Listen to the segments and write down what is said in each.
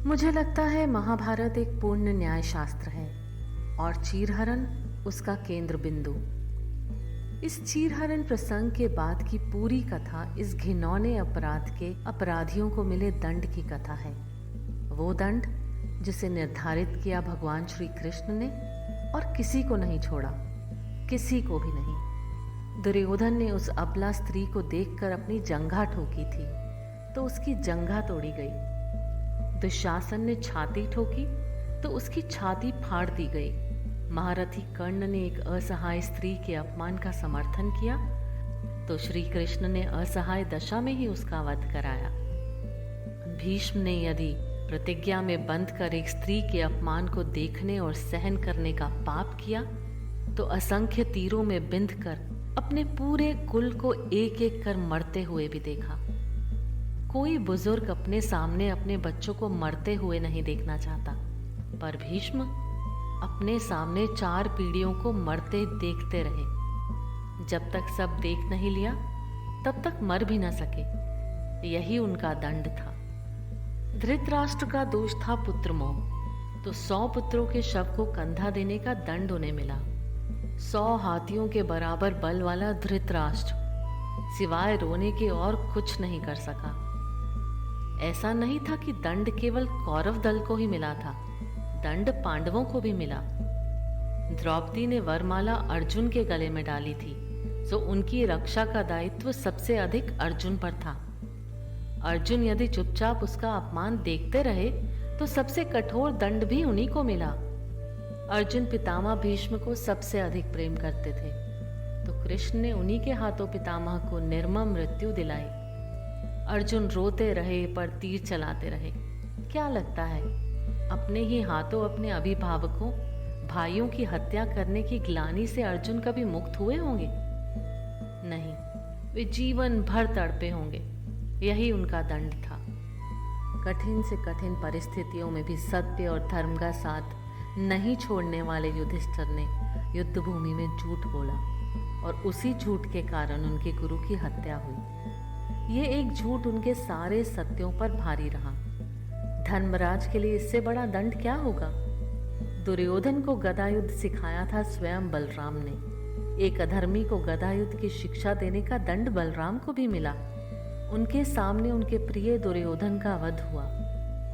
मुझे लगता है महाभारत एक पूर्ण न्याय शास्त्र है और चीरहरण उसका केंद्र बिंदु। इस चीरहरण प्रसंग के बाद की पूरी कथा इस घिनौने अपराध के अपराधियों को मिले दंड की कथा है। वो दंड जिसे निर्धारित किया भगवान श्री कृष्ण ने और किसी को नहीं छोड़ा, किसी को भी नहीं। दुर्योधन ने उस अबला स्त्री को देखकर अपनी जंघा ठोकी थी तो उसकी जंघा तोड़ी गई। दुशासन ने छाती ठोकी तो उसकी छाती फाड़ दी गई। महारथी कर्ण ने एक असहाय स्त्री के अपमान का समर्थन किया तो श्री कृष्ण ने असहाय दशा में ही उसका वध कराया। भीष्म ने यदि प्रतिज्ञा में बंध कर एक स्त्री के अपमान को देखने और सहन करने का पाप किया तो असंख्य तीरों में बिंध कर अपने पूरे कुल को एक एक कर मरते हुए भी देखा। कोई बुजुर्ग अपने सामने अपने बच्चों को मरते हुए नहीं देखना चाहता, पर भीष्म अपने सामने 4 पीढ़ियों को मरते देखते रहे। जब तक सब देख नहीं लिया तब तक मर भी न सके। यही उनका दंड था। धृतराष्ट्र का दोष था पुत्र मोह, तो 100 पुत्रों के शव को कंधा देने का दंड उन्हें मिला। 100 हाथियों के बराबर बल वाला धृतराष्ट्र सिवाय रोने के और कुछ नहीं कर सका। ऐसा नहीं था कि दंड केवल कौरव दल को ही मिला था, दंड पांडवों को भी मिला। द्रौपदी ने वरमाला अर्जुन के गले में डाली थी, तो उनकी रक्षा का दायित्व सबसे अधिक अर्जुन पर था। अर्जुन यदि चुपचाप उसका अपमान देखते रहे तो सबसे कठोर दंड भी उन्हीं को मिला। अर्जुन पितामह भीष्म को सबसे अधिक प्रेम करते थे, तो कृष्ण ने उन्हीं के हाथों पितामह को निर्मम मृत्यु दिलाई। अर्जुन रोते रहे पर तीर चलाते रहे। क्या लगता है अपने ही हाथों अपने अभिभावकों भाइयों की हत्या करने की ग्लानि से अर्जुन कभी मुक्त हुए होंगे? नहीं, वे जीवन भर तड़पे होंगे। यही उनका दंड था। कठिन से कठिन परिस्थितियों में भी सत्य और धर्म का साथ नहीं छोड़ने वाले युधिष्ठिर ने युद्ध भूमि में झूठ बोला और उसी झूठ के कारण उनके गुरु की हत्या हुई। ये एक झूठ उनके सारे सत्यों पर भारी रहा। धर्मराज के लिए इससे बड़ा दंड क्या होगा? दुर्योधन को गदा युद्ध सिखाया था स्वयं बलराम ने। एक अधर्मी को गदा युद्ध की शिक्षा देने का दंड बलराम को भी मिला। उनके सामने उनके प्रिय दुर्योधन का वध हुआ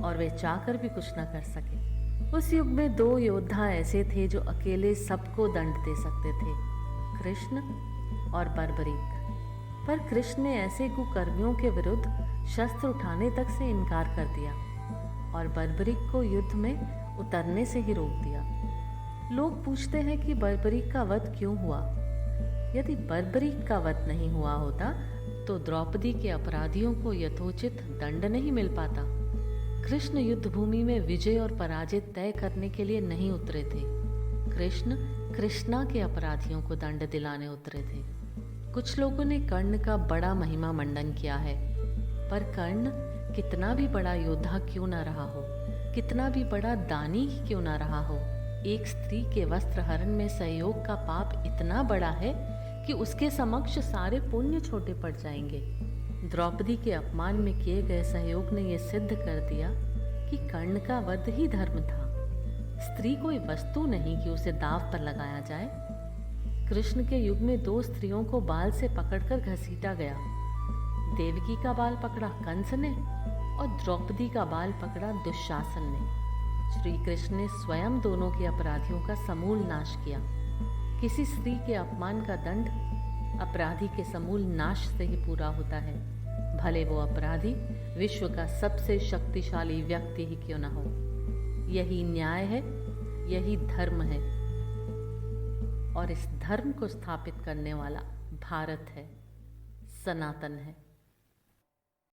और वे चाहकर भी कुछ न कर सके। उस युग में 2 योद्धा ऐसे थे जो अकेले सबको दंड दे सकते थे, कृष्ण और बर्बरीक। पर कृष्ण ने ऐसे कुकर्मियों के विरुद्ध शस्त्र उठाने तक से इनकार कर दिया और बर्बरीक को युद्ध में उतरने से ही रोक दिया। लोग पूछते हैं कि बर्बरीक का वध क्यों हुआ? यदि बर्बरीक का वध नहीं हुआ होता तो द्रौपदी के अपराधियों को यथोचित दंड नहीं मिल पाता। कृष्ण युद्ध भूमि में विजय और पराजय तय करने के लिए नहीं उतरे थे। कृष्ण कृष्णा के अपराधियों को दंड दिलाने उतरे थे। कुछ लोगों ने कर्ण का बड़ा महिमा मंडन किया है, पर कर्ण कितना भी बड़ा योद्धा क्यों ना रहा हो, कितना भी बड़ा दानी ही क्यों ना रहा हो, एक स्त्री के वस्त्र हरण में सहयोग का पाप इतना बड़ा है कि उसके समक्ष सारे पुण्य छोटे पड़ जाएंगे। द्रौपदी के अपमान में किए गए सहयोग ने यह सिद्ध कर दिया कि कर्ण का वध ही धर्म था। स्त्री कोई वस्तु नहीं कि उसे दांव पर लगाया जाए। कृष्ण के युग में 2 स्त्रियों को बाल से पकड़कर घसीटा गया। देवकी का बाल पकड़ा कंस ने और द्रौपदी का बाल पकड़ा दुशासन ने। श्री कृष्ण ने स्वयं दोनों के अपराधियों का समूल नाश किया। किसी स्त्री के अपमान का दंड अपराधी के समूल नाश से ही पूरा होता है, भले वो अपराधी विश्व का सबसे शक्तिशाली व्यक्ति ही क्यों न हो। यही न्याय है, यही धर्म है और इस धर्म को स्थापित करने वाला भारत है, सनातन है।